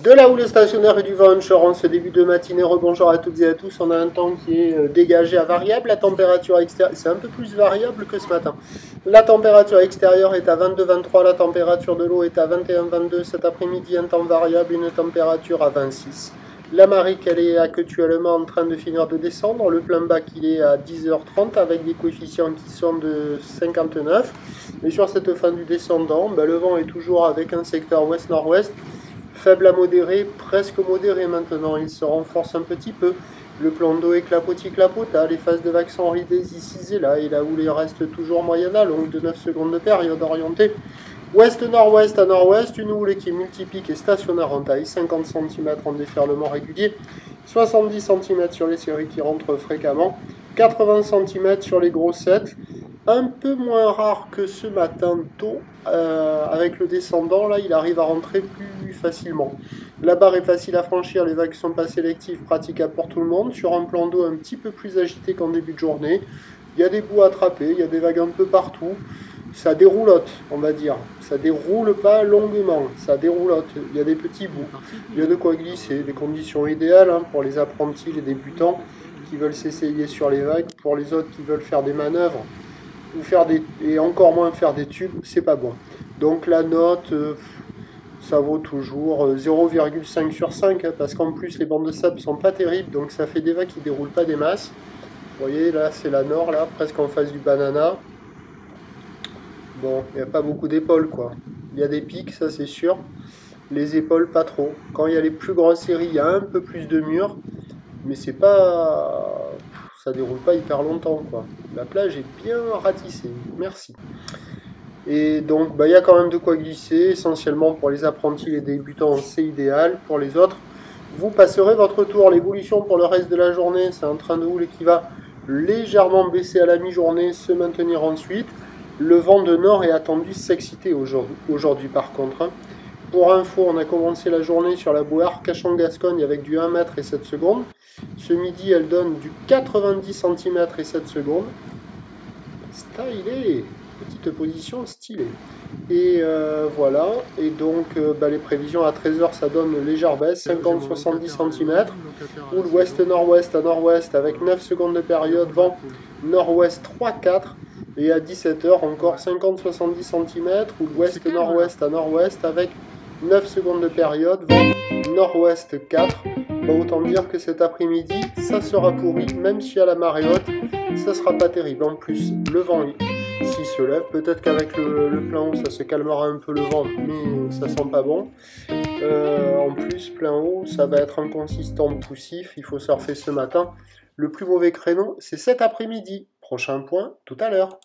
De la houle stationnaire et du vent onshore en ce début de matinée, rebonjour à toutes et à tous. On a un temps qui est dégagé à variable. La température extérieure, c'est un peu plus variable que ce matin. La température extérieure est à 22-23, la température de l'eau est à 21-22. Cet après-midi, un temps variable, une température à 26. La Marique, elle est actuellement en train de finir de descendre. Le plein bac, il est à 10h30 avec des coefficients qui sont de 59. Et sur cette fin du descendant, le vent est toujours avec un secteur ouest-nord-ouest. Faible à modéré, presque modéré maintenant, il se renforce un petit peu. Le plan d'eau est clapota, les phases de vagues sont ridées ici et là où il reste toujours moyenne à longue de 9 secondes de période orientée. Ouest-nord-ouest à nord-ouest, une houle qui multiplique et stationnaire en taille, 50 cm en déferlement régulier, 70 cm sur les séries qui rentrent fréquemment, 80 cm sur les gros sets. Un peu moins rare que ce matin tôt, avec le descendant, là il arrive à rentrer plus facilement. La barre est facile à franchir, les vagues sont pas sélectives, praticables pour tout le monde, sur un plan d'eau un petit peu plus agité qu'en début de journée. Il y a des bouts à attraper, il y a des vagues un peu partout, ça déroulote, on va dire. Ça déroule pas longuement, ça déroulote, il y a des petits bouts, il y a de quoi glisser, des conditions idéales pour les apprentis, les débutants qui veulent s'essayer sur les vagues, pour les autres qui veulent faire des manœuvres, ou et encore moins faire des tubes, c'est pas bon. Donc la note, ça vaut toujours 0,5 sur 5, parce qu'en plus les bandes de sable sont pas terribles, donc ça fait des vagues qui déroulent pas des masses. Vous voyez, là c'est la nord, là, presque en face du banana. Bon, il n'y a pas beaucoup d'épaules, quoi. Il y a des pics, ça c'est sûr. Les épaules, pas trop. Quand il y a les plus grosses séries, il y a un peu plus de murs, mais c'est pas... ça déroule pas hyper longtemps, quoi. La plage est bien ratissée, merci. Et donc, il y a quand même de quoi glisser, essentiellement pour les apprentis, les débutants, c'est idéal. Pour les autres, vous passerez votre tour. L'évolution pour le reste de la journée, c'est un train de houle qui va légèrement baisser à la mi-journée, se maintenir ensuite. Le vent de nord est attendu s'exciter aujourd'hui par contre. Pour info, on a commencé la journée sur la bouée Arcachon-Gascogne avec du 1 m et 7 secondes. Ce midi, elle donne du 90 cm et 7 secondes. Stylé, petite position stylée. Et voilà, et donc les prévisions à 13h, ça donne une légère baisse, 50-70 cm. Houle ouest-nord-ouest à nord-ouest avec 9 secondes de période, vent nord-ouest 3-4. Et à 17h, encore 50-70 cm, ou ouest-nord-ouest à nord-ouest avec 9 secondes de période, vent nord-ouest 4. Autant dire que cet après-midi, ça sera pourri, même si à la marée haute, ça sera pas terrible. En plus, le vent, s'il se lève, peut-être qu'avec le plein haut, ça se calmera un peu le vent, mais ça sent pas bon. En plus, plein haut, ça va être inconsistant poussif, il faut surfer ce matin. Le plus mauvais créneau, c'est cet après-midi. Prochain point, tout à l'heure.